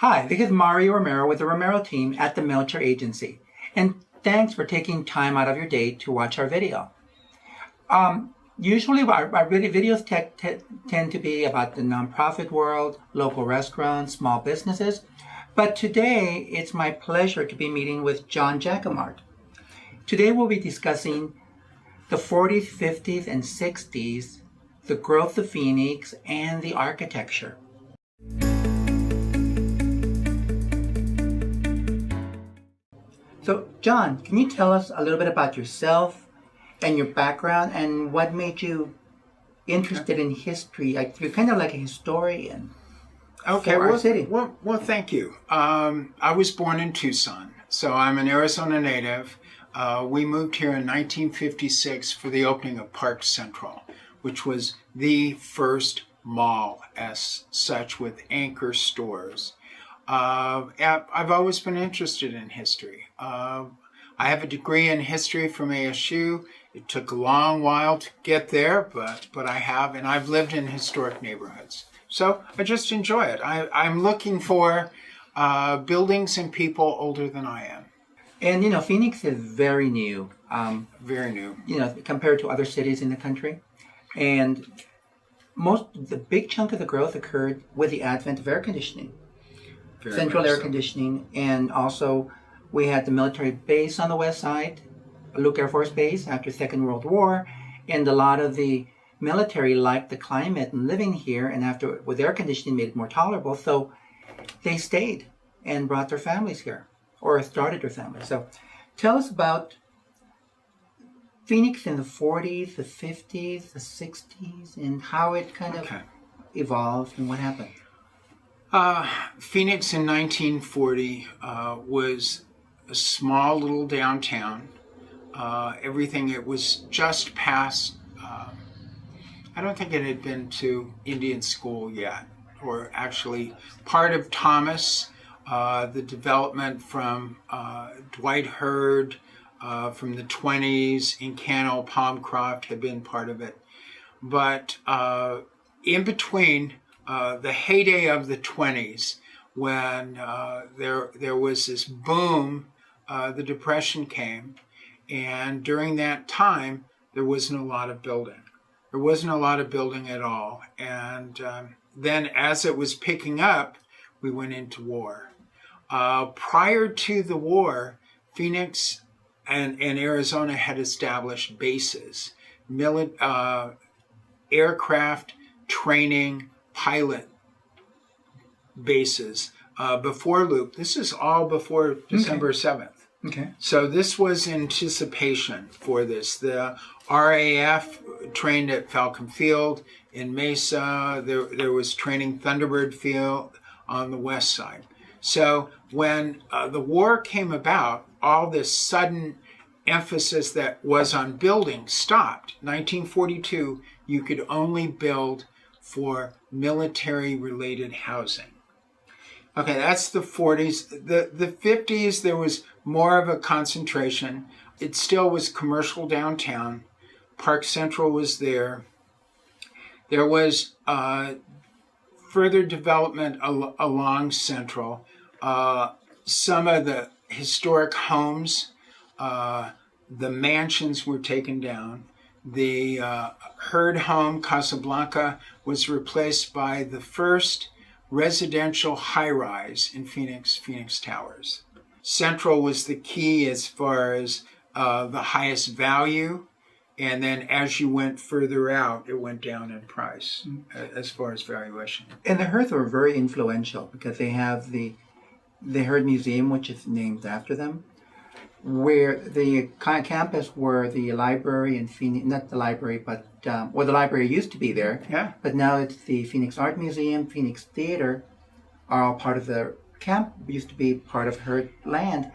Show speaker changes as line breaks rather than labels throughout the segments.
Hi, this is Mario Romero with the Romero team at the Melcher Agency, and thanks for taking time out of your day to watch our video. Usually our videos tend to be about the nonprofit world, local restaurants, small businesses, but today it's my pleasure to be meeting with John Jacquemart. Today we'll be discussing the 40s, 50s, and 60s, the growth of Phoenix, and the architecture. So, John, can you tell us a little bit about yourself and your background and what made you interested in history? Like, you're kind of like a historian
Okay,
for our city.
Well, thank you. I was born in Tucson, so I'm an Arizona native. We moved here in 1956 for the opening of Park Central, which was the first mall as such with anchor stores. I've always been interested in history. I have a degree in history from ASU. It took a long while to get there, but I have, and I've lived in historic neighborhoods. So I just enjoy it. I'm looking for buildings and people older than I am.
And, Phoenix is very new.
Very new.
Compared to other cities in the country. And the big chunk of the growth occurred with the advent of air conditioning. Central air conditioning, and also we had the military base on the west side, Luke Air Force Base after Second World War, and a lot of the military liked the climate and living here, and after with air conditioning made it more tolerable, so they stayed and brought their families here, or started their families. So tell us about Phoenix in the 40s, the 50s, the 60s, and how it kind of evolved and what happened.
Phoenix in 1940 was a small little downtown. It was just past, I don't think it had been to Indian school yet, or actually part of Thomas, the development from Dwight Hurd from the 20s, Encano, Palmcroft had been part of it. But in between, the heyday of the 20s, when there was this boom, the Depression came, and during that time, there wasn't a lot of building. There wasn't a lot of building at all. And then as it was picking up, we went into war. Prior to the war, Phoenix and Arizona had established bases, aircraft training, pilot bases before Loop. This is all before December 7th.
Okay.
So this was anticipation for this. The RAF trained at Falcon Field in Mesa. There was training Thunderbird Field on the west side. So when the war came about, all this sudden emphasis that was on building stopped. 1942, you could only build for military-related housing. Okay, that's the 40s. The 50s, there was more of a concentration. It still was commercial downtown. Park Central was there. There was further development along Central. Some of the historic homes, the mansions were taken down. The Hurd home, Casablanca, was replaced by the first residential high-rise in Phoenix Towers. Central was the key as far as the highest value, and then as you went further out, it went down in price as far as valuation.
And the Hurd were very influential because they have the Hurd Museum, which is named after them, where the campus where the library in Phoenix, not the library, but the library used to be there.
Yeah.
But now it's the Phoenix Art Museum, Phoenix Theater, are all part of the camp. Used to be part of Hurd land,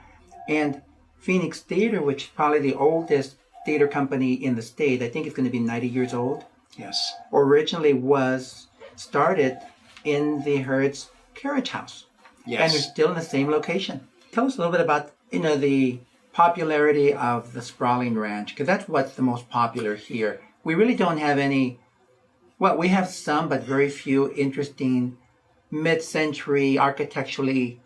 and Phoenix Theater, which is probably the oldest theater company in the state. I think it's going to be 90 years old.
Yes.
Originally was started in the Hurd's carriage house.
Yes.
And they're still in the same location. Tell us a little bit about the popularity of the sprawling ranch, because that's what's the most popular here. We really don't have any, well, we have some, but very few interesting mid-century architecturally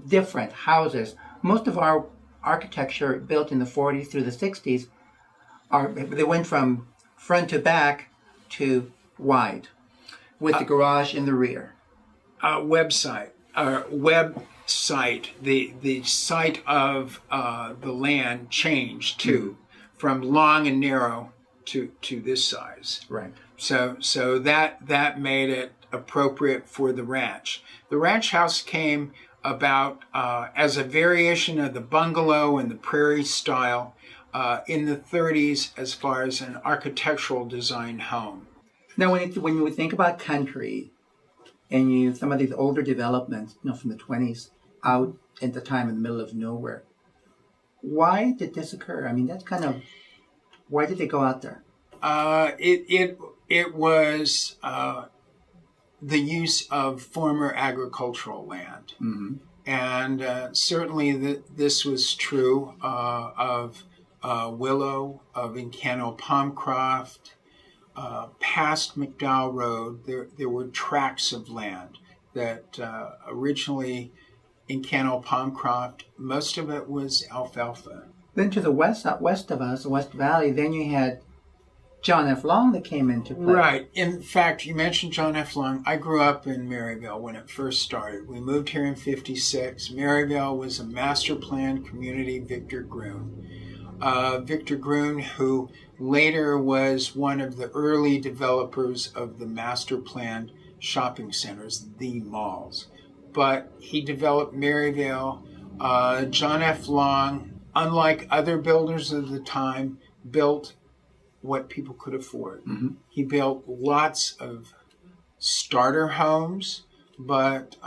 different houses. Most of our architecture built in the 40s through the 60s they went from front to back to wide, with the garage in the rear.
Website, the site of the land changed too, from long and narrow to this size.
Right.
So that made it appropriate for the ranch. The ranch house came about as a variation of the bungalow and the prairie style in the 30s as far as an architectural design home.
Now, when you think about country, and some of these older developments, from the 20s, out at the time in the middle of nowhere, why did this occur? I mean, that's kind of, why did they go out there?
It was the use of former agricultural land, and certainly this was true of Willow, of Encano Palmcroft. Past McDowell Road, there were tracts of land that originally in Encano Palmcroft, most of it was alfalfa.
Then to the west of us, the West Valley, then you had John F. Long that came into play.
Right. In fact, you mentioned John F. Long. I grew up in Maryville when it first started. We moved here in '56. Maryville was a master plan community, Victor Groom. Victor Groom, who later was one of the early developers of the master planned shopping centers, the malls. But he developed Maryville. John F. Long, unlike other builders of the time, built what people could afford. He built lots of starter homes, but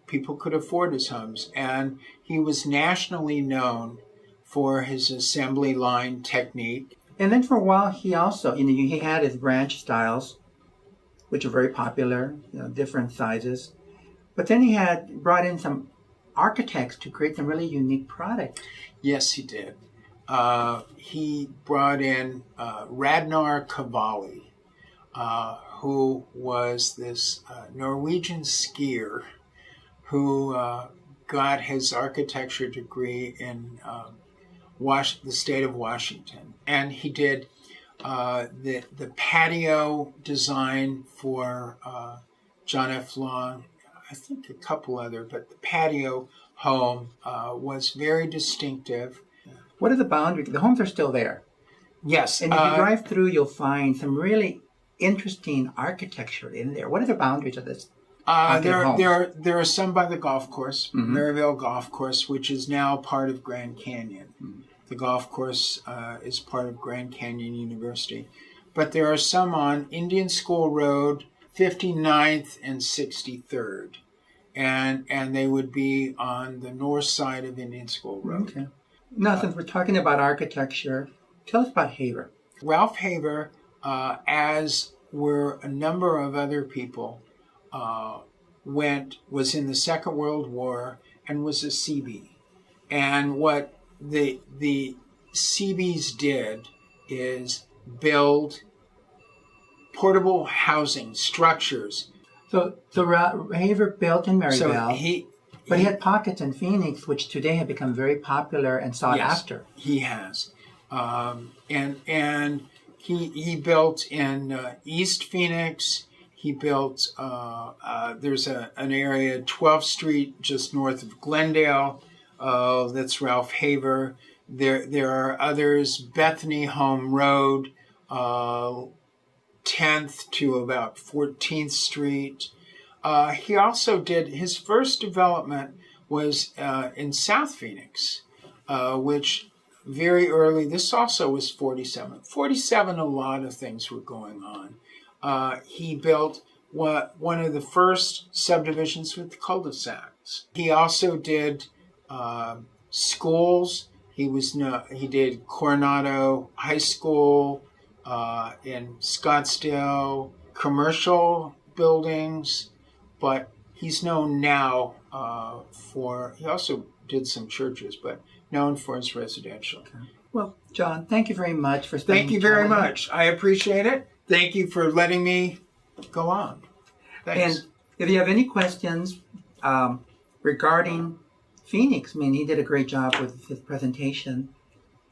people could afford his homes. And he was nationally known for his assembly line technique.
And then for a while, he also, he had his ranch styles, which are very popular, different sizes. But then he had brought in some architects to create some really unique products.
Yes, he did. He brought in Radnar Cavalli, who was this Norwegian skier who got his architecture degree in the state of Washington. And he did the patio design for John F. Long, I think a couple other, but the patio home was very distinctive.
What are the boundaries? The homes are still there.
Yes.
And if you drive through, you'll find some really interesting architecture in there. What are the boundaries of this?
There are some by the golf course, Maryville Golf Course, which is now part of Grand Canyon. The golf course is part of Grand Canyon University. But there are some on Indian School Road, 59th and 63rd. And they would be on the north side of Indian School Road.
Okay. Now, since we're talking about architecture, tell us about Haver.
Ralph Haver, as were a number of other people, was in the Second World War and was a CB. And what the CBs did is build portable housing structures.
So Haver built in Maryville, but he had pockets in Phoenix, which today have become very popular and sought after.
He has, and he built in East Phoenix. He built. There's an area, 12th Street, just north of Glendale. That's Ralph Haver. There are others. Bethany Home Road, 10th to about 14th Street. He also did, his first development was in South Phoenix, which very early, this also was 47. 47, a lot of things were going on. He built one of the first subdivisions with cul-de-sacs. He also did schools. He did Coronado High School in Scottsdale, commercial buildings, but he's known now he also did some churches, but known for his residential.
Okay. Well, John, thank you very much for spending
Thank you very much. I appreciate it. Thank you for letting me go on. Thanks.
And If you have any questions regarding Phoenix, I mean, he did a great job with his presentation.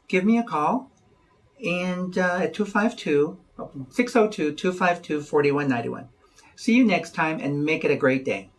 Give me a call and at 602-252-4191. See you next time and make it a great day.